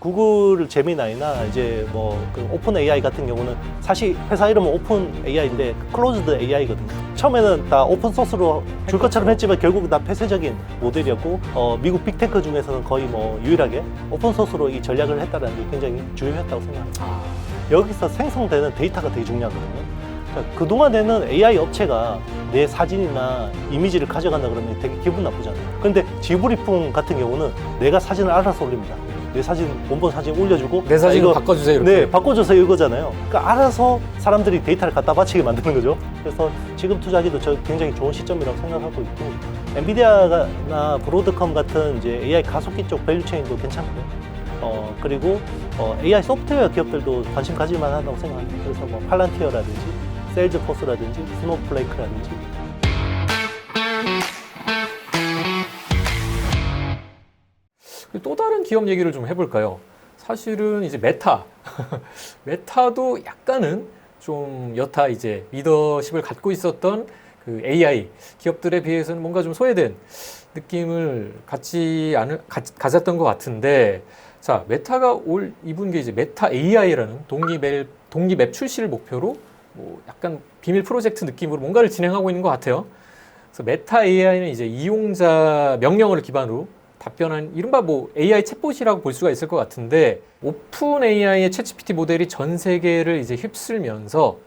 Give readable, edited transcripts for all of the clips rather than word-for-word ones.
구글 제미나이나 이제 뭐 그 오픈 AI 같은 경우는 사실 회사 이름은 오픈 AI인데 클로즈드 AI거든요. 처음에는 다 오픈 소스로 줄 것처럼 했지만 결국 다 폐쇄적인 모델이었고 미국 빅테크 중에서는 거의 뭐 유일하게 오픈 소스로 이 전략을 했다는 게 굉장히 중요했다고 생각합니다. 여기서 생성되는 데이터가 되게 중요하거든요. 그러니까 그동안에는 AI 업체가 내 사진이나 이미지를 가져간다 그러면 되게 기분 나쁘잖아요. 그런데 지브리풍 같은 경우는 내가 사진을 알아서 올립니다. 내 사진, 원본 사진 올려주고 내 사진 이거 바꿔주세요 이렇게. 네, 바꿔줘서 이거잖아요. 그러니까 알아서 사람들이 데이터를 갖다 바치게 만드는 거죠. 그래서 지금 투자하기도 저 굉장히 좋은 시점이라고 생각하고 있고, 엔비디아나 브로드컴 같은 이제 AI 가속기 쪽 밸류체인도 괜찮고요. 그리고 AI 소프트웨어 기업들도 관심 가질 만하다고 생각합니다. 그래서 뭐 팔란티어라든지 세일즈포스라든지 스노우플레이크라든지. 또 다른 기업 얘기를 좀 해볼까요? 사실은 이제 메타. 메타도 약간은 좀 여타 이제 리더십을 갖고 있었던 그 AI 기업들에 비해서는 뭔가 좀 소외된 느낌을 가졌던 것 같은데, 자, 메타가 올 이분 게 이제 메타 AI라는 동기맵 출시를 목표로 뭐 약간 비밀 프로젝트 느낌으로 뭔가를 진행하고 있는 것 같아요. 그래서 메타 AI는 이제 이용자 명령어를 기반으로 답변한 이른바 뭐 AI 챗봇이라고 볼 수가 있을 것 같은데, 오픈 AI의 챗GPT 모델이 전 세계를 이제 휩쓸면서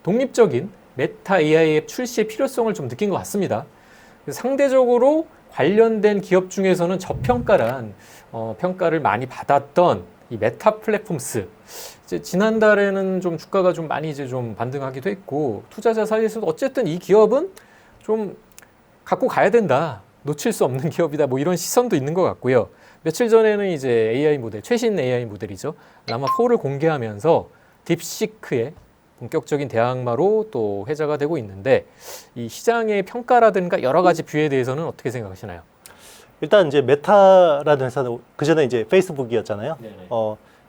독립적인 메타 AI 앱 출시의 필요성을 좀 느낀 것 같습니다. 상대적으로 관련된 기업 중에서는 저평가란 평가를 많이 받았던 이 메타 플랫폼스, 이제 지난달에는 좀 주가가 좀 많이 이제 좀 반등하기도 했고, 투자자 사이에서도 어쨌든 이 기업은 좀 갖고 가야 된다, 놓칠 수 없는 기업이다, 뭐 이런 시선도 있는 것 같고요. 며칠 전에는 이제 AI 모델, 최신 AI 모델이죠, 라마 4를 공개하면서 딥시크의 본격적인 대항마로 또 회자가 되고 있는데, 이 시장의 평가라든가 여러 가지 뷰에 대해서는 어떻게 생각하시나요? 일단 이제 메타라는 회사는 그 전에 이제 페이스북이었잖아요.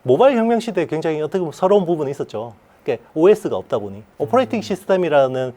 모바일 혁명 시대에 굉장히 어떻게 보면 서러운 부분이 있었죠. 그러니까 OS가 없다 보니, 오퍼레이팅 시스템이라는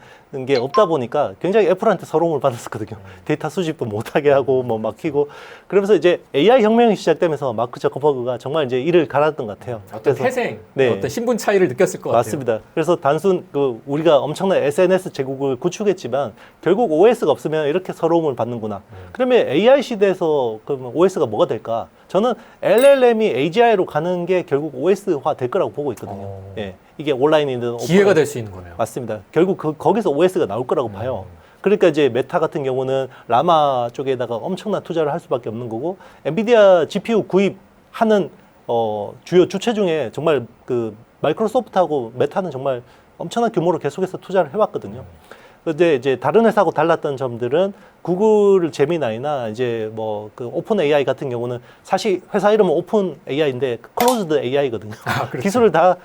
게 없다 보니까 굉장히 애플한테 서러움을 받았었거든요. 데이터 수집도 못하게 하고 뭐 막히고, 그러면서 이제 AI 혁명이 시작되면서 마크 저커버그가 정말 이제 이를 갈았던 것 같아요. 어떤 태생, 네. 어떤 신분 차이를 느꼈을 것 같아요. 맞습니다. 그래서 단순 우리가 엄청난 SNS 제국을 구축했지만 결국 OS가 없으면 이렇게 서러움을 받는구나. 그러면 AI 시대에서 그러면 OS가 뭐가 될까? 저는 LLM이 AGI로 가는 게 결국 OS화 될 거라고 보고 있거든요. 예. 이게 온라인이든 기회가 될 수 있는 거네요. 맞습니다. 결국 거기서 OS가 나올 거라고 봐요. 그러니까 이제 메타 같은 경우는 라마 쪽에다가 엄청난 투자를 할 수밖에 없는 거고, 엔비디아 GPU 구입하는 주요 주체 중에 정말 그 마이크로소프트하고 메타는 정말 엄청난 규모로 계속해서 투자를 해왔거든요. 근데 이제 다른 회사하고 달랐던 점들은 구글 제미나이나 이제 뭐 그 오픈 AI 같은 경우는 사실 회사 이름은 오픈 AI인데 클로즈드 AI거든요. 그렇죠. 기술을 다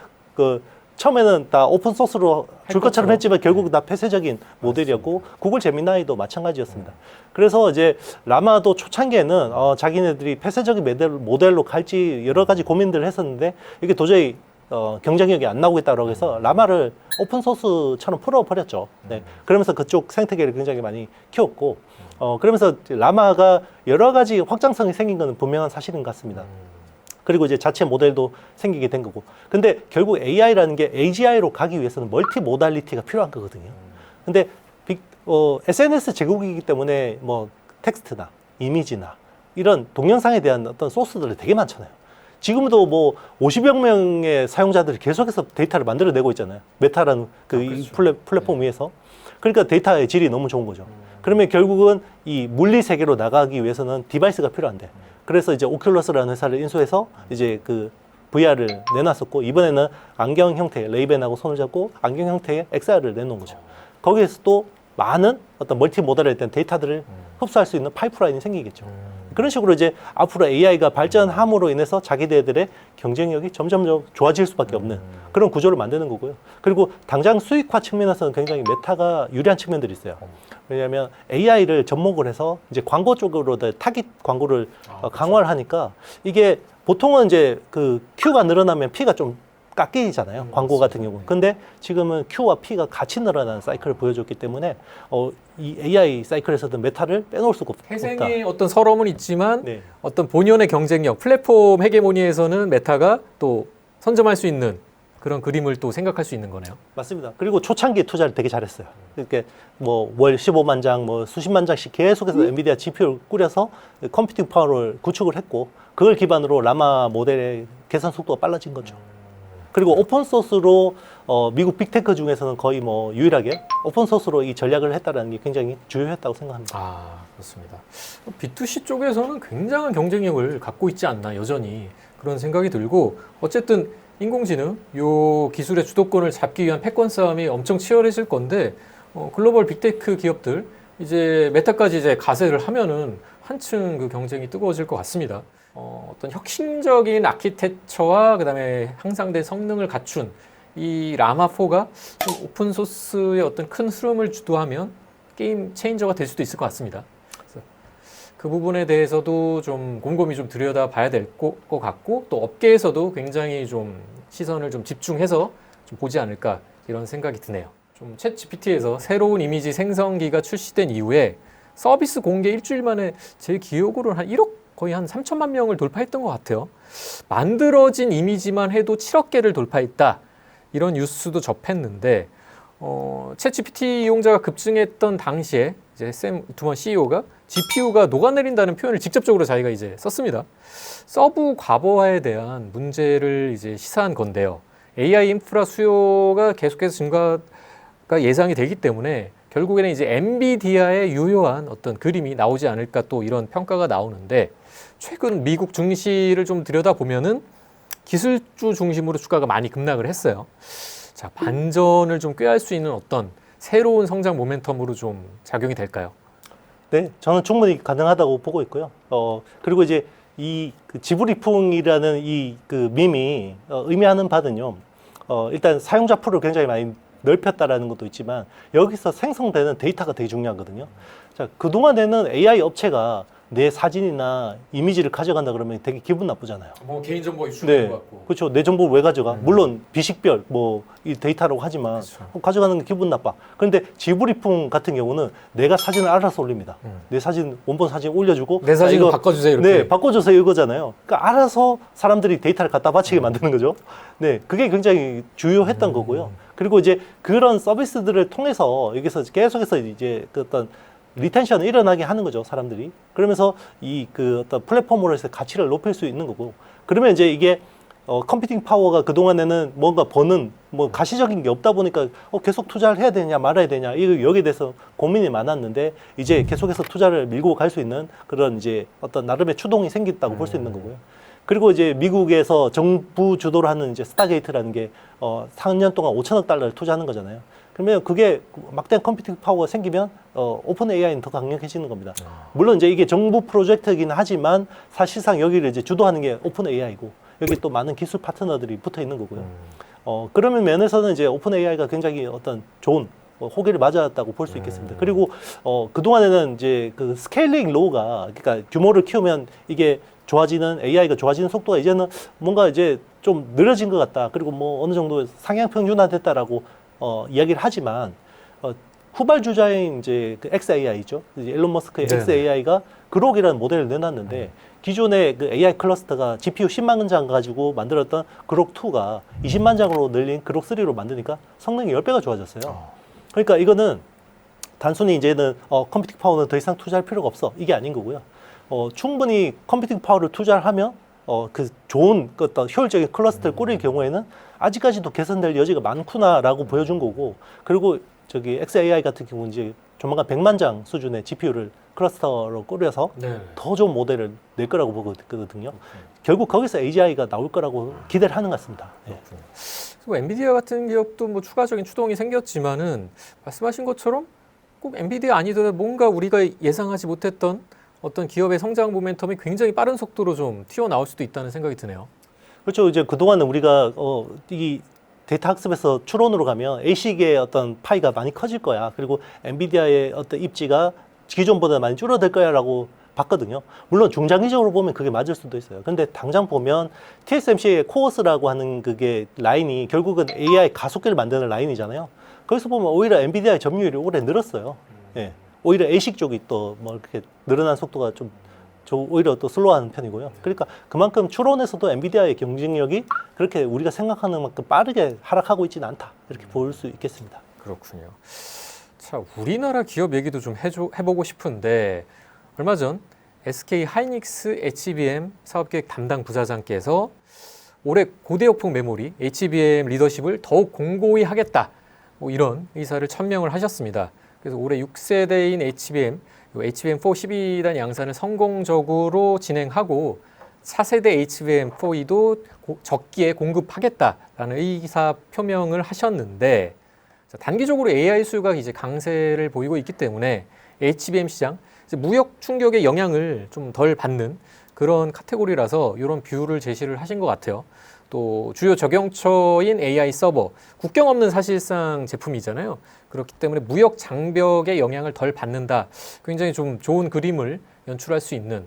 처음에는 다 오픈 소스로 줄 것처럼 했지만 결국 다 폐쇄적인 모델이었고, 구글 제미나이도 마찬가지였습니다. 그래서 이제 라마도 초창기에는 자기네들이 폐쇄적인 모델로 갈지 여러 가지 고민들을 했었는데, 이게 도저히 경쟁력이 안 나오겠다고 해서 라마를 오픈 소스처럼 풀어버렸죠. 네. 그러면서 그쪽 생태계를 굉장히 많이 키웠고, 그러면서 라마가 여러 가지 확장성이 생긴 건 분명한 사실인 것 같습니다. 그리고 이제 자체 모델도 생기게 된 거고. 근데 결국 AI라는 게 AGI로 가기 위해서는 멀티 모달리티가 필요한 거거든요. 근데 SNS 제국이기 때문에 뭐 텍스트나 이미지나 이런 동영상에 대한 어떤 소스들이 되게 많잖아요. 지금도 뭐 50여 명의 사용자들이 계속해서 데이터를 만들어내고 있잖아요. 메타라는 이 플랫폼 위에서. 그러니까 데이터의 질이 너무 좋은 거죠. 그러면 결국은 이 물리 세계로 나가기 위해서는 디바이스가 필요한데, 그래서 이제 오큘러스라는 회사를 인수해서 이제 그 VR을 내놨었고, 이번에는 안경 형태의 레이벤하고 손을 잡고 안경 형태의 XR을 내놓은 거죠. 거기에서 또 많은 어떤 멀티 모델에 대한 데이터들을 흡수할 수 있는 파이프라인이 생기겠죠. 그런 식으로 이제 앞으로 AI가 발전함으로 인해서 자기네들의 경쟁력이 점점 좋아질 수밖에 없는 그런 구조를 만드는 거고요. 그리고 당장 수익화 측면에서는 굉장히 메타가 유리한 측면들이 있어요. 왜냐하면 AI를 접목을 해서 이제 광고 쪽으로 타깃 광고를 강화를 하니까, 이게 보통은 이제 그 Q가 늘어나면 P가 좀 깎이잖아요. 광고 같은 경우는. 근데 지금은 Q와 P가 같이 늘어나는 사이클을 보여줬기 때문에 이 AI 사이클에서도 메타를 빼놓을 수가 없다. 회생의 어떤 서러움은 있지만 네. 어떤 본연의 경쟁력, 플랫폼 헤게모니에서는 메타가 또 선점할 수 있는 그런 그림을 또 생각할 수 있는 거네요. 맞습니다. 그리고 초창기에 투자를 되게 잘했어요. 이렇게 뭐 월 15만 장, 뭐 수십만 장씩 계속해서 엔비디아 GPU를 꾸려서 컴퓨팅 파워를 구축을 했고 그걸 기반으로 라마 모델의 계산 속도가 빨라진 거죠. 그리고 오픈 소스로 미국 빅테크 중에서는 거의 뭐 유일하게 오픈 소스로 이 전략을 했다는 게 굉장히 주요했다고 생각합니다. 아, 그렇습니다. B2C 쪽에서는 굉장한 경쟁력을 갖고 있지 않나 여전히 그런 생각이 들고 어쨌든 인공지능 요 기술의 주도권을 잡기 위한 패권 싸움이 엄청 치열해질 건데 글로벌 빅테크 기업들 이제 메타까지 이제 가세를 하면은 한층 그 경쟁이 뜨거워질 것 같습니다. 어떤 혁신적인 아키텍처와 그다음에 향상된 성능을 갖춘 이 라마4가 오픈 소스의 어떤 큰 흐름을 주도하면 게임 체인저가 될 수도 있을 것 같습니다. 그래서 그 부분에 대해서도 좀 곰곰이 좀 들여다봐야 될 것 같고 또 업계에서도 굉장히 좀 시선을 좀 집중해서 좀 보지 않을까 이런 생각이 드네요. 좀 챗GPT에서 새로운 이미지 생성기가 출시된 이후에 서비스 공개 일주일 만에 제 기억으로는 한 1억 거의 한 3천만 명을 돌파했던 것 같아요. 만들어진 이미지만 해도 7억 개를 돌파했다. 이런 뉴스도 접했는데 챗GPT 이용자가 급증했던 당시에 이제 샘 우트먼 CEO가 GPU가 녹아내린다는 표현을 직접적으로 자기가 이제 썼습니다. 서브 과부하에 대한 문제를 이제 시사한 건데요. AI 인프라 수요가 계속해서 증가가 예상이 되기 때문에 결국에는 이제 엔비디아의 유효한 어떤 그림이 나오지 않을까 또 이런 평가가 나오는데 최근 미국 증시를 좀 들여다보면은 기술주 중심으로 주가가 많이 급락을 했어요. 자, 반전을 좀 꾀할 수 있는 어떤 새로운 성장 모멘텀으로 좀 작용이 될까요? 네, 저는 충분히 가능하다고 보고 있고요. 그리고 이제 그 지브리풍이라는 이 그 밈이 의미하는 바는요. 일단 사용자 풀을 굉장히 많이 넓혔다라는 것도 있지만 여기서 생성되는 데이터가 되게 중요하거든요. 자, 그동안에는 AI 업체가 내 사진이나 이미지를 가져간다 그러면 되게 기분 나쁘잖아요. 뭐 개인정보가 유출되는 것 같고. 그렇죠. 내 정보를 왜 가져가? 물론 비식별 뭐 이 데이터라고 하지만 그렇죠. 가져가는 게 기분 나빠. 그런데 지브리풍 같은 경우는 내가 사진을 알아서 올립니다. 내 사진 원본 사진 올려주고 내 사진 이거 바꿔주세요 이렇게. 네, 바꿔주세요 이거잖아요. 그러니까 알아서 사람들이 데이터를 갖다 바치게 만드는 거죠. 네, 그게 굉장히 주요했던 거고요. 그리고 이제 그런 서비스들을 통해서 여기서 계속해서 이제 그 어떤 리텐션이 일어나게 하는 거죠, 사람들이. 그러면서 이 그 어떤 플랫폼으로서 가치를 높일 수 있는 거고. 그러면 이제 이게 컴퓨팅 파워가 그동안에는 뭔가 버는 뭐 가시적인 게 없다 보니까 계속 투자를 해야 되냐 말아야 되냐 여기에 대해서 고민이 많았는데 이제 계속해서 투자를 밀고 갈 수 있는 그런 이제 어떤 나름의 추동이 생겼다고 볼 수 있는 거고요. 그리고 이제 미국에서 정부 주도로 하는 이제 스타게이트라는 게 4년 동안 5천억 달러를 투자하는 거잖아요. 그러면 그게 막대한 컴퓨팅 파워가 생기면 오픈 AI는 더 강력해지는 겁니다. 물론 이제 이게 정부 프로젝트이긴 하지만 사실상 여기를 이제 주도하는 게 오픈 AI고 여기 또 많은 기술 파트너들이 붙어 있는 거고요. 그러면 면에서는 이제 오픈 AI가 굉장히 어떤 좋은 호기를 맞았다고 볼 수 있겠습니다. 그리고 그동안에는 이제 그 스케일링 로우가 그러니까 규모를 키우면 이게 좋아지는 AI가 좋아지는 속도가 이제는 뭔가 이제 좀 느려진 것 같다. 그리고 뭐 어느 정도 상향 평준화됐다라고 이야기를 하지만 후발주자인 이제 그 XAI죠. 이제 일론 머스크의 네네. XAI가 그록이라는 모델을 내놨는데 기존의 그 AI 클러스터가 GPU 10만 장 가지고 만들었던 그록 2가 20만 장으로 늘린 그록 3로 만드니까 성능이 10배가 좋아졌어요. 그러니까 이거는 단순히 이제는 컴퓨팅 파워는 더 이상 투자할 필요가 없어. 이게 아닌 거고요. 충분히 컴퓨팅 파워를 투자를 하면 그 좋은 어떤 효율적인 클러스터를 꾸릴 경우에는 아직까지도 개선될 여지가 많구나라고 보여준 거고 그리고 저기 XAI 같은 경우는 이제 조만간 100만 장 수준의 GPU를 클러스터로 꾸려서 네. 더 좋은 모델을 낼 거라고 보거든요. 결국 거기서 AGI가 나올 거라고 기대를 하는 것 같습니다. 네. 그리고 엔비디아 같은 기업도 뭐 추가적인 추동이 생겼지만은 말씀하신 것처럼 꼭 엔비디아 아니더라도 뭔가 우리가 예상하지 못했던 어떤 기업의 성장 모멘텀이 굉장히 빠른 속도로 좀 튀어나올 수도 있다는 생각이 드네요. 그렇죠. 이제 그동안은 우리가 이 데이터 학습에서 추론으로 가면 ASIC의 어떤 파이가 많이 커질 거야. 그리고 엔비디아의 어떤 입지가 기존보다 많이 줄어들 거야라고 봤거든요. 물론 중장기적으로 보면 그게 맞을 수도 있어요. 근데 당장 보면 TSMC의 코어스라고 하는 그게 라인이 결국은 AI 가속기를 만드는 라인이잖아요. 거기서 보면 오히려 엔비디아의 점유율이 올해 늘었어요. 예. 오히려 ASIC 쪽이 또 뭐 이렇게 늘어난 속도가 좀 오히려 또 슬로우하는 편이고요. 그러니까 그만큼 추론에서도 엔비디아의 경쟁력이 그렇게 우리가 생각하는 만큼 빠르게 하락하고 있지는 않다. 이렇게 볼 수 있겠습니다. 그렇군요. 자, 우리나라 기업 얘기도 좀 해보고 싶은데 얼마 전 SK 하이닉스 HBM 사업계획 담당 부사장께서 올해 고대역폭 메모리 HBM 리더십을 더욱 공고히 하겠다. 뭐 이런 의사를 천명을 하셨습니다. 그래서 올해 6세대인 HBM, HBM4 12단 양산을 성공적으로 진행하고 4세대 HBM4E도 적기에 공급하겠다라는 의사 표명을 하셨는데 단기적으로 AI 수요가 이제 강세를 보이고 있기 때문에 HBM 시장 무역 충격의 영향을 좀 덜 받는 그런 카테고리라서 이런 뷰를 제시를 하신 것 같아요. 또 주요 적용처인 AI 서버, 국경 없는 사실상 제품이잖아요. 그렇기 때문에 무역 장벽의 영향을 덜 받는다. 굉장히 좀 좋은 그림을 연출할 수 있는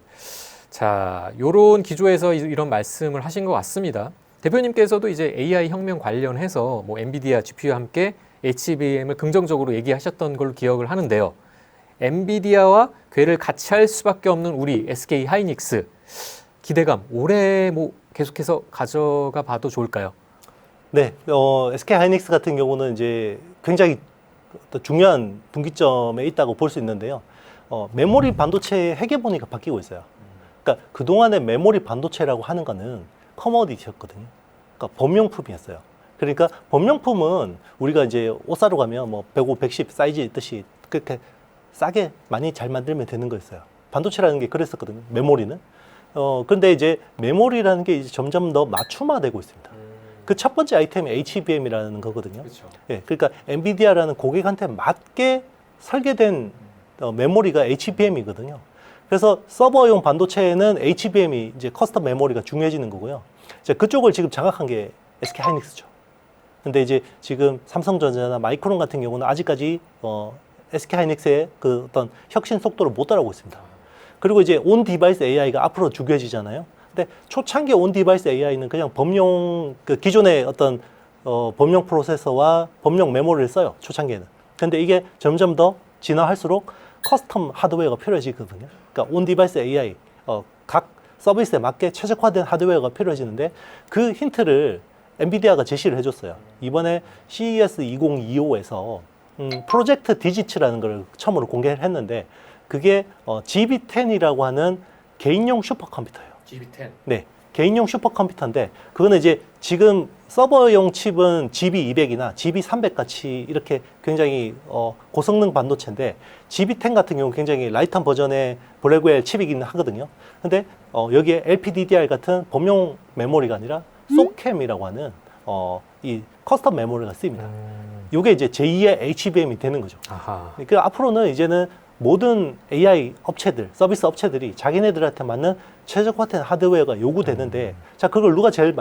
자, 요런 기조에서 이런 말씀을 하신 것 같습니다. 대표님께서도 이제 AI 혁명 관련해서 뭐 엔비디아 GPU와 함께 HBM을 긍정적으로 얘기하셨던 걸로 기억을 하는데요. 엔비디아와 궤를 같이 할 수밖에 없는 우리 SK 하이닉스 기대감 올해 뭐 계속해서 가져가 봐도 좋을까요? 네, SK 하이닉스 같은 경우는 이제 굉장히 어떤 중요한 분기점에 있다고 볼 수 있는데요. 메모리 반도체의 회계본위가 바뀌고 있어요. 그러니까 그동안의 메모리 반도체라고 하는 거는 커머디티였거든요. 그러니까 범용품이었어요. 그러니까 범용품은 우리가 이제 옷 사러 가면 뭐 105, 110 사이즈 있듯이 그렇게 싸게 많이 잘 만들면 되는 거였어요. 반도체라는 게 그랬었거든요. 메모리는. 근데 이제 메모리라는 게 이제 점점 더 맞춤화되고 있습니다. 그 첫 번째 아이템이 HBM이라는 거거든요. 그렇죠. 예, 그러니까 엔비디아라는 고객한테 맞게 설계된 메모리가 HBM이거든요. 그래서 서버용 반도체에는 HBM이 이제 커스텀 메모리가 중요해지는 거고요. 이제 그쪽을 지금 장악한 게 SK 하이닉스죠. 근데 이제 지금 삼성전자나 마이크론 같은 경우는 아직까지 SK 하이닉스의 그 어떤 혁신 속도를 못 따라오고 있습니다. 그리고 이제 온 디바이스 AI가 앞으로 중요해지잖아요. 근데 초창기 온 디바이스 AI는 그냥 범용 그 기존의 어떤 범용 프로세서와 범용 메모리를 써요. 초창기에는. 근데 이게 점점 더 진화할수록 커스텀 하드웨어가 필요해지거든요. 그러니까 온 디바이스 AI 각 서비스에 맞게 최적화된 하드웨어가 필요해지는데 그 힌트를 엔비디아가 제시를 해줬어요. 이번에 CES 2025에서 프로젝트 디지츠라는 걸 처음으로 공개를 했는데 그게 GB10이라고 하는 개인용 슈퍼컴퓨터예요. GB10. 네, 개인용 슈퍼컴퓨터인데 그거는 이제 지금 서버용 칩은 GB200이나 GB300 같이 이렇게 굉장히 고성능 반도체인데 GB10 같은 경우는 굉장히 라이트한 버전의 블랙웰 칩이긴 하거든요. 근데 여기에 LPDDR 같은 범용 메모리가 아니라 소캠이라고 하는 이 커스텀 메모리가 쓰입니다. 이게 이제 제2의 HBM이 되는 거죠. 아하. 그러니까 앞으로는 이제는 모든 AI 업체들, 서비스 업체들이 자기네들한테 맞는 최적화된 하드웨어가 요구되는데, 자, 그걸 누가 제일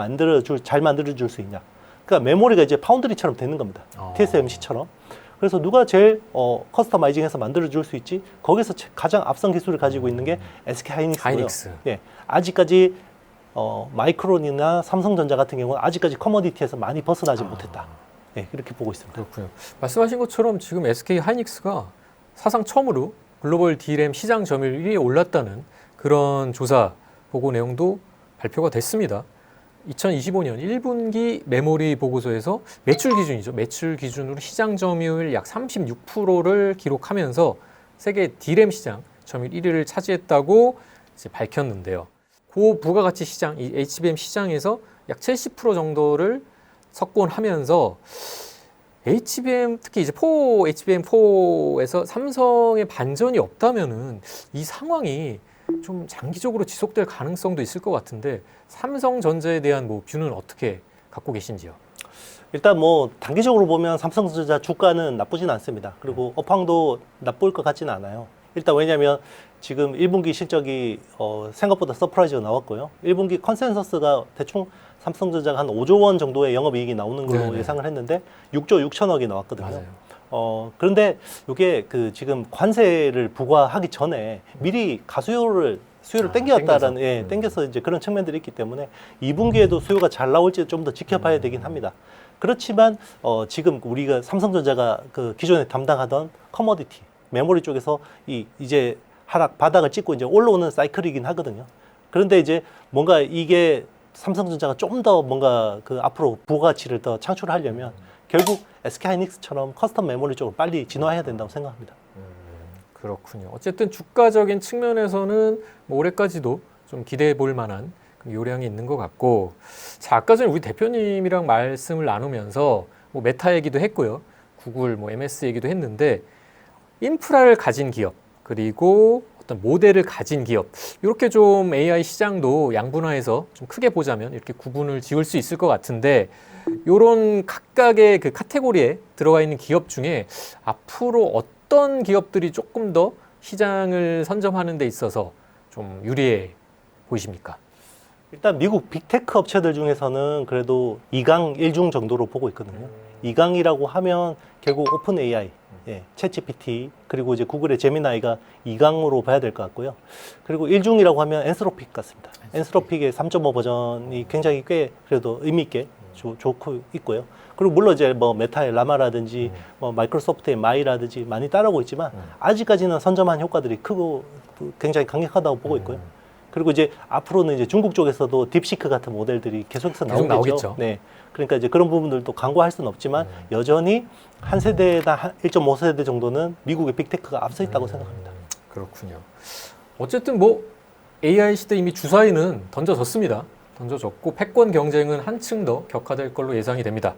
잘 만들어줄 수 있냐? 그러니까 메모리가 이제 파운드리처럼 되는 겁니다. TSMC처럼. 그래서 누가 제일 커스터마이징해서 만들어줄 수 있지? 거기서 가장 앞선 기술을 가지고 있는 게 SK 하이닉스고요. 하이닉스. 예, 아직까지 마이크론이나 삼성전자 같은 경우는 아직까지 커머디티에서 많이 벗어나지 못했다. 예, 이렇게 보고 있습니다. 그렇군요. 말씀하신 것처럼 지금 SK 하이닉스가 사상 처음으로 글로벌 D램 시장 점유율 1위에 올랐다는 그런 조사 보고 내용도 발표가 됐습니다. 2025년 1분기 메모리 보고서에서 매출 기준이죠. 매출 기준으로 시장 점유율 약 36%를 기록하면서 세계 D램 시장 점유율 1위를 차지했다고 이제 밝혔는데요. 고부가가치 시장, 이 HBM 시장에서 약 70% 정도를 석권하면서 HBM 특히 이제 HBM4에서 삼성의 반전이 없다면은 이 상황이 좀 장기적으로 지속될 가능성도 있을 것 같은데 삼성전자에 대한 뭐 뷰는 어떻게 갖고 계신지요? 일단 뭐 단기적으로 보면 삼성전자 주가는 나쁘진 않습니다. 그리고 업황도 나쁠 것 같지는 않아요. 일단 왜냐하면 지금 1분기 실적이 생각보다 서프라이즈가 나왔고요. 1분기 컨센서스가 대충 삼성전자가 한 5조 원 정도의 영업이익이 나오는 걸로 네네. 예상을 했는데 6조 6천억이 나왔거든요. 맞아요. 그런데 이게 그 지금 관세를 부과하기 전에 미리 수요를 땡겼다라는, 땡겨서 이제 그런 측면들이 있기 때문에 2분기에도 수요가 잘 나올지 좀 더 지켜봐야 되긴 합니다. 그렇지만, 지금 우리가 삼성전자가 그 기존에 담당하던 커머디티, 메모리 쪽에서 이제 바닥을 찍고 이제 올라오는 사이클이긴 하거든요. 그런데 이제 뭔가 이게 삼성전자가 좀 더 뭔가 그 앞으로 부가가치를 더 창출하려면 결국 SK하이닉스처럼 커스텀 메모리 쪽으로 빨리 진화해야 된다고 생각합니다. 그렇군요. 어쨌든 주가적인 측면에서는 뭐 올해까지도 좀 기대해 볼 만한 요량이 있는 것 같고, 자, 아까 전에 우리 대표님이랑 말씀을 나누면서 뭐 메타 얘기도 했고요, 구글, 뭐 MS 얘기도 했는데, 인프라를 가진 기업, 그리고 어떤 모델을 가진 기업, 이렇게 좀 AI 시장도 양분화해서 좀 크게 보자면 이렇게 구분을 지을 수 있을 것 같은데, 이런 각각의 그 카테고리에 들어가 있는 기업 중에 앞으로 어떤 기업들이 조금 더 시장을 선점하는 데 있어서 좀 유리해 보이십니까? 일단 미국 빅테크 업체들 중에서는 그래도 2강 1중 정도로 보고 있거든요. 2강이라고 하면 결국 오픈 AI, 챗GPT, 그리고 이제 구글의 제미나이가 2강으로 봐야 될 것 같고요. 그리고 1중이라고 하면 엔스로픽 같습니다. 엔스로픽의 3.5 버전이 굉장히 꽤 그래도 의미 있게 좋고 있고요. 그리고 물론 이제 뭐 메타의 라마라든지 뭐 마이크로소프트의 마이라든지 많이 따라오고 있지만 아직까지는 선점한 효과들이 크고 굉장히 강력하다고 보고 있고요. 그리고 이제 앞으로는 이제 중국 쪽에서도 딥시크 같은 모델들이 계속해서 나오겠죠. 네. 그러니까 이제 그런 부분들도 강구할 수는 없지만 여전히 한 세대나 1.5세대 정도는 미국의 빅테크가 앞서 있다고 생각합니다. 그렇군요. 어쨌든 뭐 AI 시대 이미 주사위는 던져졌습니다. 던져졌고 패권 경쟁은 한층 더 격화될 걸로 예상이 됩니다.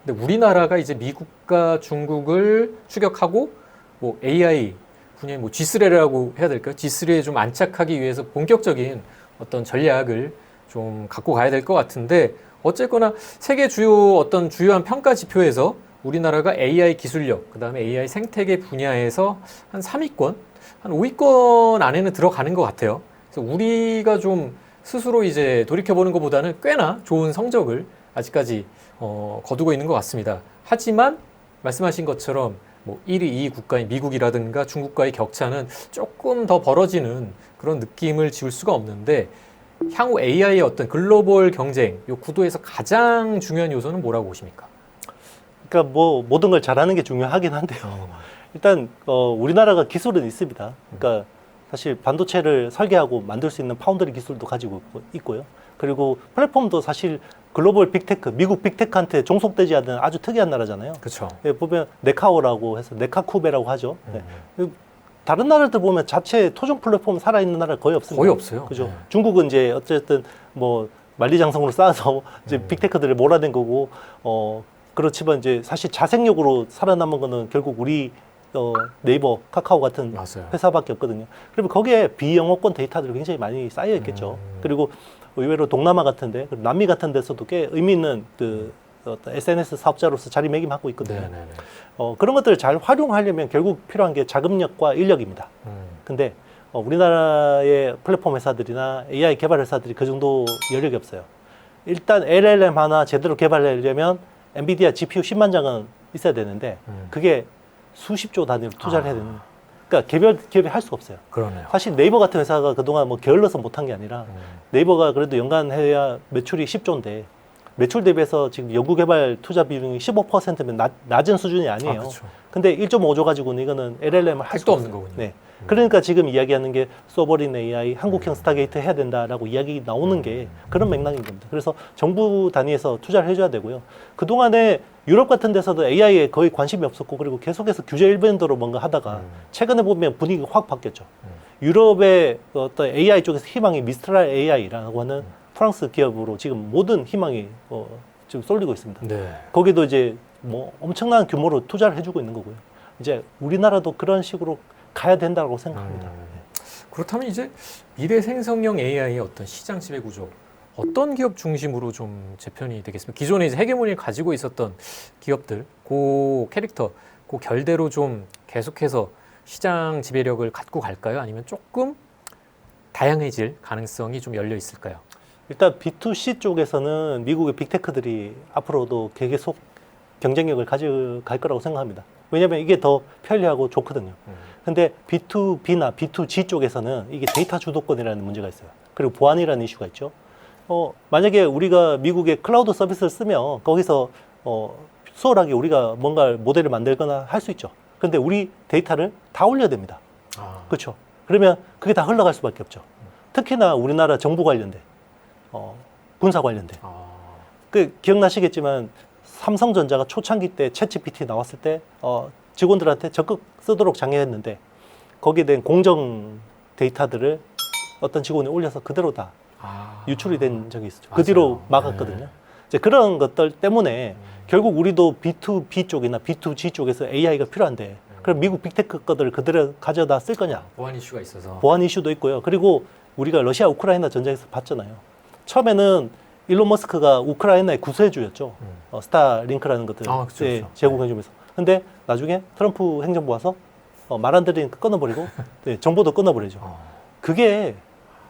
근데 우리나라가 이제 미국과 중국을 추격하고 뭐 AI 분야의 뭐 G3라고 해야 될까요? G3에 좀 안착하기 위해서 본격적인 어떤 전략을 좀 갖고 가야 될 것 같은데, 어쨌거나 세계 주요 어떤 주요한 평가 지표에서 우리나라가 AI 기술력, 그다음에 AI 생태계 분야에서 한 3위권, 한 5위권 안에는 들어가는 것 같아요. 그래서 우리가 좀 스스로 이제 돌이켜보는 것보다는 꽤나 좋은 성적을 아직까지 거두고 있는 것 같습니다. 하지만 말씀하신 것처럼 뭐 1위, 2위 국가인 미국이라든가 중국과의 격차는 조금 더 벌어지는 그런 느낌을 지울 수가 없는데, 향후 AI의 어떤 글로벌 경쟁, 이 구도에서 가장 중요한 요소는 뭐라고 보십니까? 그러니까 뭐 모든 걸 잘하는 게 중요하긴 한데요. 일단 우리나라가 기술은 있습니다. 그러니까 사실 반도체를 설계하고 만들 수 있는 파운드리 기술도 가지고 있고요. 그리고 플랫폼도 사실 글로벌 빅테크, 미국 빅테크한테 종속되지 않는 아주 특이한 나라잖아요. 그렇죠. 보면 네카오라고 해서 네카쿠베라고 하죠. 다른 나라들 보면 자체 토종 플랫폼 살아있는 나라 거의 없습니다. 거의 없어요. 그죠. 네. 중국은 이제 어쨌든 뭐 만리장성으로 쌓아서 이제 빅테크들을 몰아낸 거고, 그렇지만 이제 사실 자생력으로 살아남은 거는 결국 우리 네이버, 카카오 같은 맞아요. 회사밖에 없거든요. 그러면 거기에 비영어권 데이터들이 굉장히 많이 쌓여 있겠죠. 그리고 의외로 동남아 같은데, 남미 같은 데서도 꽤 의미 있는 그 어떤 SNS 사업자로서 자리매김하고 있거든요. 네네네. 그런 것들을 잘 활용하려면 결국 필요한 게 자금력과 인력입니다. 근데 우리나라의 플랫폼 회사들이나 AI 개발 회사들이 그 정도 여력이 없어요. 일단 LLM 하나 제대로 개발하려면 엔비디아 GPU 10만 장은 있어야 되는데 그게 수십조 단위로 투자를 해야 되는 거예요. 그러니까 개별 기업이 할 수가 없어요. 그러네요. 사실 네이버 같은 회사가 그동안 뭐 게을러서 못한 게 아니라 네이버가 그래도 연간 해야 매출이 10조인데 매출 대비해서 지금 연구개발 투자 비중이 15%면 낮은 수준이 아니에요. 그렇죠. 근데 1.5조 가지고는 이거는 LLM을 할 수가 없는 없어요. 거군요. 네. 그러니까 지금 이야기하는 게 소버린 AI, 한국형 스타게이트 해야 된다라고 이야기 나오는 게 그런 맥락인 겁니다. 그래서 정부 단위에서 투자를 해줘야 되고요. 그동안에 유럽 같은 데서도 AI에 거의 관심이 없었고, 그리고 계속해서 규제 일변도로 뭔가 하다가 최근에 보면 분위기가 확 바뀌었죠. 유럽의 어떤 AI 쪽에서 희망이 미스트랄 AI라고 하는 프랑스 기업으로 지금 모든 희망이 지금 쏠리고 있습니다. 네. 거기도 이제 뭐 엄청난 규모로 투자를 해주고 있는 거고요. 이제 우리나라도 그런 식으로 가야 된다고 생각합니다. 그렇다면 이제 미래 생성형 AI의 어떤 시장 지배 구조, 어떤 기업 중심으로 좀 재편이 되겠습니까? 기존에 이제 헤게모니를 가지고 있었던 기업들, 그 캐릭터, 그 결대로 좀 계속해서 시장 지배력을 갖고 갈까요? 아니면 조금 다양해질 가능성이 좀 열려 있을까요? 일단 B2C 쪽에서는 미국의 빅테크들이 앞으로도 계속 경쟁력을 가져갈 거라고 생각합니다. 왜냐하면 이게 더 편리하고 좋거든요. 근데 B2B나 B2G 쪽에서는 이게 데이터 주도권이라는 문제가 있어요. 그리고 보안이라는 이슈가 있죠. 만약에 우리가 미국의 클라우드 서비스를 쓰면 거기서 수월하게 우리가 뭔가 모델을 만들거나 할 수 있죠. 근데 우리 데이터를 다 올려야 됩니다. 그렇죠. 그러면 그게 다 흘러갈 수밖에 없죠. 특히나 우리나라 정부 관련된, 군사 관련된. 그 기억나시겠지만 삼성전자가 초창기 때 챗GPT 나왔을 때 직원들한테 적극 쓰도록 장려했는데 거기에 대한 공정 데이터들을 어떤 직원이 올려서 그대로 다 유출이 된 적이 있었죠. 그 뒤로 막았거든요. 이제 그런 것들 때문에 결국 우리도 B2B 쪽이나 B2G 쪽에서 AI가 필요한데 그럼 미국 빅테크 거들을 그대로 가져다 쓸 거냐? 보안 이슈가 있어서. 보안 이슈도 있고요. 그리고 우리가 러시아 우크라이나 전쟁에서 봤잖아요. 처음에는 일론 머스크가 우크라이나의 구세주였죠. 스타링크라는 것들 그쵸. 제공해주면서. 근데 나중에 트럼프 행정부 와서 말 안 들으니까 끊어버리고 정보도 끊어버리죠. 그게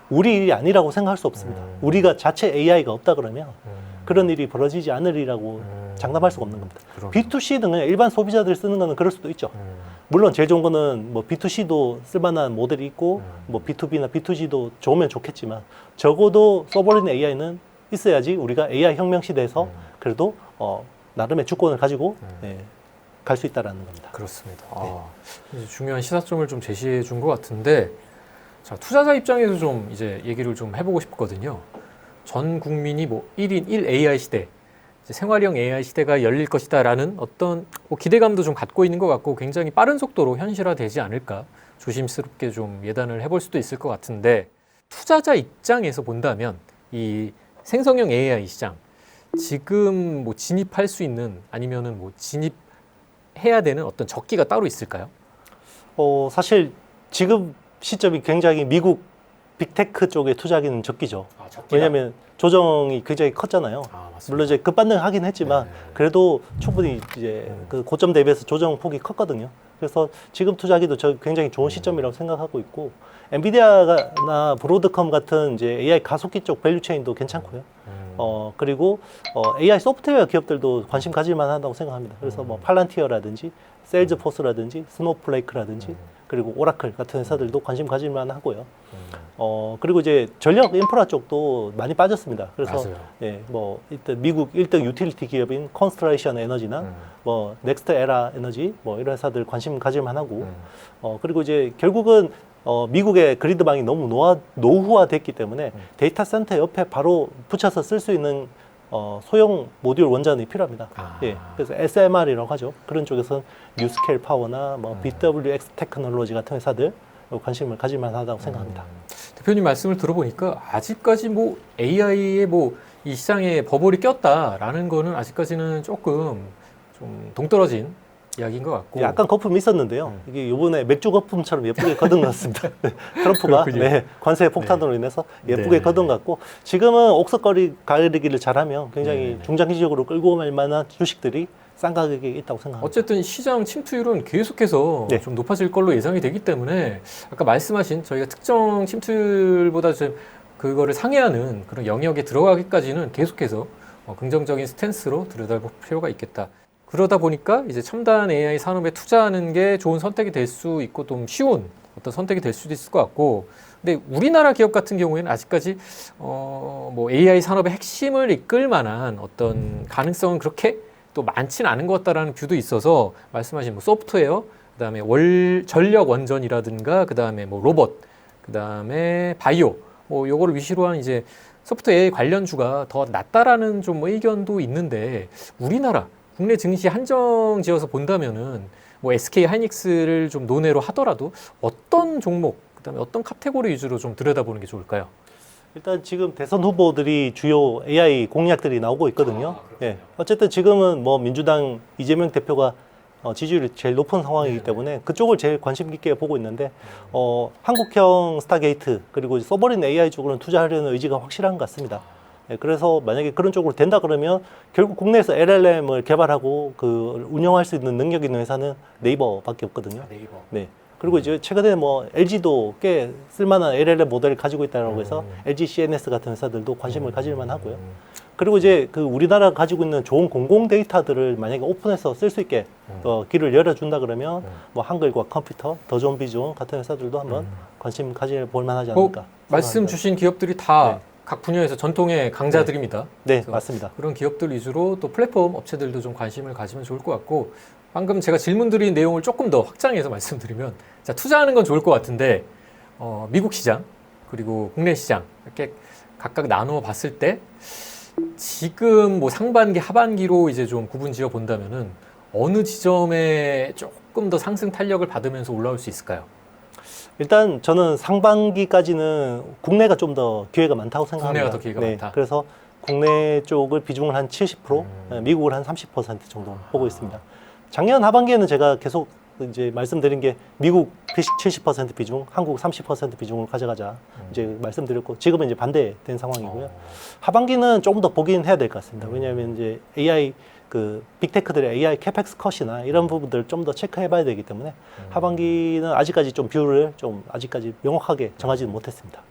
우리 일이 아니라고 생각할 수 없습니다. 우리가 자체 AI가 없다 그러면 그런 일이 벌어지지 않으리라고 장담할 수가 없는 겁니다. B2C는 그냥 일반 소비자들이 쓰는 거는 그럴 수도 있죠. 물론 제일 좋은 거는 뭐 B2C도 쓸만한 모델이 있고 뭐 B2B나 B2G도 좋으면 좋겠지만 적어도 서버린 AI는 있어야지 우리가 AI 혁명 시대에서 그래도 나름의 주권을 가지고 갈 수 있다라는 겁니다. 그렇습니다. 이제 중요한 시사점을 좀 제시해 준 것 같은데, 자, 투자자 입장에서 좀 이제 얘기를 좀 해보고 싶거든요. 전 국민이 뭐 1인 1 AI 시대, 이제 생활형 AI 시대가 열릴 것이다라는 어떤 뭐 기대감도 좀 갖고 있는 것 같고 굉장히 빠른 속도로 현실화되지 않을까 조심스럽게 좀 예단을 해볼 수도 있을 것 같은데, 투자자 입장에서 본다면 이 생성형 AI 시장 지금 뭐 진입할 수 있는 아니면은 뭐 진입해야 되는 어떤 적기가 따로 있을까요? 사실 지금 시점이 굉장히 미국 빅테크 쪽에 투자하기는 적기죠. 왜냐하면 조정이 굉장히 컸잖아요. 물론 이제 급반등하긴 했지만 그래도 충분히 이제 그 고점 대비해서 조정 폭이 컸거든요. 그래서 지금 투자하기도 굉장히 좋은 시점이라고 생각하고 있고, 엔비디아나 브로드컴 같은 이제 AI 가속기 쪽 밸류체인도 괜찮고요. 그리고 AI 소프트웨어 기업들도 관심 가질 만하다고 생각합니다. 그래서 뭐 팔란티어라든지 세일즈포스라든지 스노우플레이크라든지 그리고 오라클 같은 회사들도 관심 가질 만하고요. 그리고 이제 전력 인프라 쪽도 많이 빠졌습니다. 그래서 뭐 일단 미국 1등 유틸리티 기업인 컨스트레이션 에너지나 뭐 넥스트 에라 에너지 뭐 이런 회사들 관심 가질 만하고, 그리고 이제 결국은 미국의 그리드망이 너무 노후화됐기 때문에 데이터 센터 옆에 바로 붙여서 쓸 수 있는 소형 모듈 원전이 필요합니다. 그래서 SMR이라고 하죠. 그런 쪽에서는 뉴스케일 파워나 뭐 BWX 테크놀로지 같은 회사들 관심을 가질 만하다고 생각합니다. 대표님 말씀을 들어보니까 아직까지 뭐 AI에 뭐 이 시장에 버블이 꼈다라는 거는 아직까지는 조금 좀 동떨어진 이야기인 것 같고, 약간 거품이 있었는데요. 이게 이번에 맥주 거품처럼 예쁘게 거둔 것 같습니다. 트럼프가 관세 폭탄으로 인해서 예쁘게 거둔 것 같고, 지금은 옥석거리 가리기를 잘하면 굉장히 중장기적으로 끌고 갈 만한 주식들이 싼 가격에 있다고 생각합니다. 어쨌든 시장 침투율은 계속해서 좀 높아질 걸로 예상이 되기 때문에 아까 말씀하신 저희가 특정 침투율보다 좀 그거를 상회하는 그런 영역에 들어가기까지는 계속해서 긍정적인 스탠스로 들여다볼 필요가 있겠다. 그러다 보니까 이제 첨단 AI 산업에 투자하는 게 좋은 선택이 될 수 있고 좀 쉬운 어떤 선택이 될 수도 있을 것 같고, 근데 우리나라 기업 같은 경우에는 아직까지 뭐 AI 산업의 핵심을 이끌 만한 어떤 가능성은 그렇게 또 많지는 않은 것 같다라는 뷰도 있어서, 말씀하신 뭐 소프트웨어, 그다음에 전력 원전이라든가 그다음에 뭐 로봇, 그다음에 바이오 뭐 요거를 위시로 한 이제 소프트 AI 관련주가 더 낫다라는 좀 뭐 의견도 있는데, 우리나라 국내 증시 한정 지어서 본다면은 뭐 SK 하이닉스를 좀 논외로 하더라도 어떤 종목, 그다음에 어떤 카테고리 위주로 좀 들여다보는 게 좋을까요? 일단 지금 대선 후보들이 주요 AI 공약들이 나오고 있거든요. 어쨌든 지금은 뭐 민주당 이재명 대표가 지지율이 제일 높은 상황이기 때문에 그쪽을 제일 관심 깊게 보고 있는데, 한국형 스타게이트 그리고 서버린 AI 쪽으로는 투자하려는 의지가 확실한 것 같습니다. 그래서 만약에 그런 쪽으로 된다 그러면 결국 국내에서 LLM을 개발하고 그 운영할 수 있는 능력 있는 회사는 네이버밖에 없거든요. 네. 그리고 이제 최근에 뭐 LG도 꽤 쓸만한 LLM 모델을 가지고 있다고 해서 LG CNS 같은 회사들도 관심을 가질 만하고요. 그리고 이제 그 우리나라가 가지고 있는 좋은 공공 데이터들을 만약에 오픈해서 쓸 수 있게 길을 열어준다 그러면 뭐 한글과 컴퓨터, 더 좋은 비전 같은 회사들도 한번 관심 가져볼 만하지 않을까. 말씀 주신 기업들이 다 각 분야에서 전통의 강자들입니다. 네, 맞습니다. 그런 기업들 위주로 또 플랫폼 업체들도 좀 관심을 가지면 좋을 것 같고, 방금 제가 질문 드린 내용을 조금 더 확장해서 말씀드리면, 자, 투자하는 건 좋을 것 같은데 미국 시장 그리고 국내 시장 이렇게 각각 나누어 봤을 때 지금 뭐 상반기 하반기로 이제 좀 구분 지어 본다면은 어느 지점에 조금 더 상승 탄력을 받으면서 올라올 수 있을까요? 일단 저는 상반기까지는 국내가 좀 더 기회가 많다고 생각합니다. 국내가 더 기회가 많다. 그래서 국내 쪽을 비중을 한 70%, 미국을 한 30% 정도 보고 있습니다. 작년 하반기에는 제가 계속 이제 말씀드린 게 미국 70% 비중, 한국 30% 비중을 가져가자 이제 말씀드렸고, 지금은 이제 반대된 상황이고요. 하반기는 조금 더 보긴 해야 될 것 같습니다. 왜냐하면 이제 AI 그 빅테크들의 AI 캐펙스 컷이나 이런 부분들 좀 더 체크해봐야 되기 때문에 하반기는 아직까지 좀 뷰를 좀 아직까지 명확하게 정하지는 못했습니다.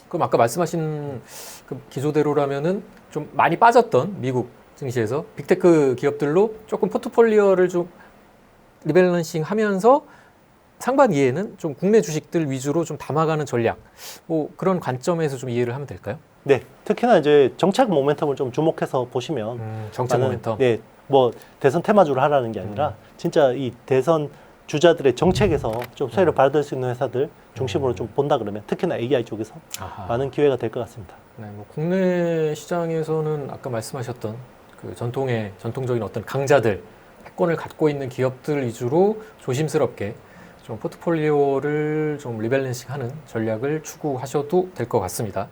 그럼 아까 말씀하신 그 기조대로라면은 좀 많이 빠졌던 미국 증시에서 빅테크 기업들로 조금 포트폴리오를 좀 리밸런싱 하면서 상반기에는 좀 국내 주식들 위주로 좀 담아가는 전략, 뭐 그런 관점에서 좀 이해를 하면 될까요? 네, 특히나 이제 정책 모멘텀을 좀 주목해서 보시면 정책 모멘텀. 네, 뭐 대선 테마주를 하라는 게 아니라 진짜 이 대선 주자들의 정책에서 좀 수혜를 받을 수 있는 회사들 중심으로 좀 본다 그러면 특히나 AI 쪽에서 많은 기회가 될 것 같습니다. 네, 뭐 국내 시장에서는 아까 말씀하셨던 그 전통적인 어떤 강자들, 패권을 갖고 있는 기업들 위주로 조심스럽게 좀 포트폴리오를 좀 리밸런싱하는 전략을 추구하셔도 될 것 같습니다.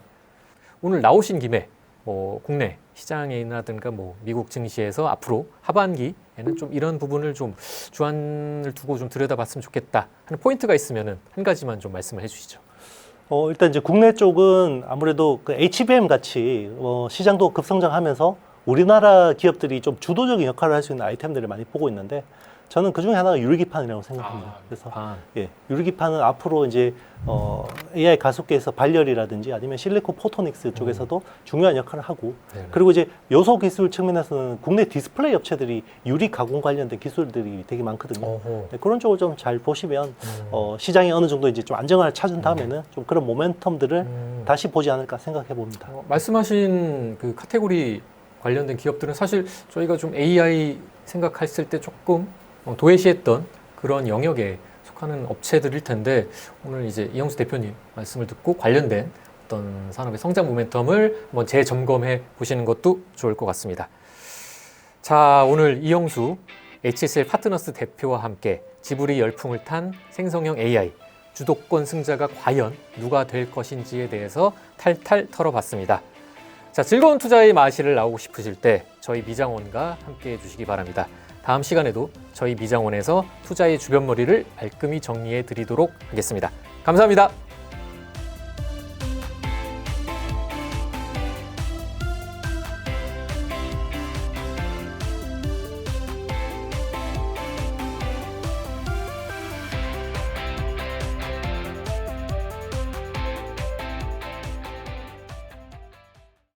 오늘 나오신 김에 뭐 국내 시장이라든가 뭐 미국 증시에서 앞으로 하반기에는 좀 이런 부분을 좀 주안을 두고 좀 들여다봤으면 좋겠다 하는 포인트가 있으면은 한 가지만 좀 말씀을 해주시죠. 일단 이제 국내 쪽은 아무래도 그 HBM 같이 시장도 급성장하면서 우리나라 기업들이 좀 주도적인 역할을 할 수 있는 아이템들을 많이 보고 있는데, 저는 그 중에 하나가 유리기판이라고 생각합니다. 그래서 유리기판은 앞으로 이제 AI 가속기에서 발열이라든지 아니면 실리콘 포토닉스 쪽에서도 중요한 역할을 하고, 그리고 이제 요소 기술 측면에서는 국내 디스플레이 업체들이 유리 가공 관련된 기술들이 되게 많거든요. 네, 그런 쪽을 좀 잘 보시면 시장이 어느 정도 이제 좀 안정화를 찾은 다음에는 좀 그런 모멘텀들을 다시 보지 않을까 생각해 봅니다. 말씀하신 그 카테고리 관련된 기업들은 사실 저희가 좀 AI 생각했을 때 조금 도외시했던 그런 영역에 속하는 업체들일 텐데, 오늘 이제 이영수 대표님 말씀을 듣고 관련된 어떤 산업의 성장 모멘텀을 한번 재점검해 보시는 것도 좋을 것 같습니다. 자, 오늘 이영수 HSL 파트너스 대표와 함께 지브리 열풍을 탄 생성형 AI 주도권 승자가 과연 누가 될 것인지에 대해서 탈탈 털어봤습니다. 자, 즐거운 투자의 마실을 나오고 싶으실 때 저희 미장원과 함께 해주시기 바랍니다. 다음 시간에도 저희 미장원에서 투자의 주변머리를 말끔히 정리해 드리도록 하겠습니다. 감사합니다.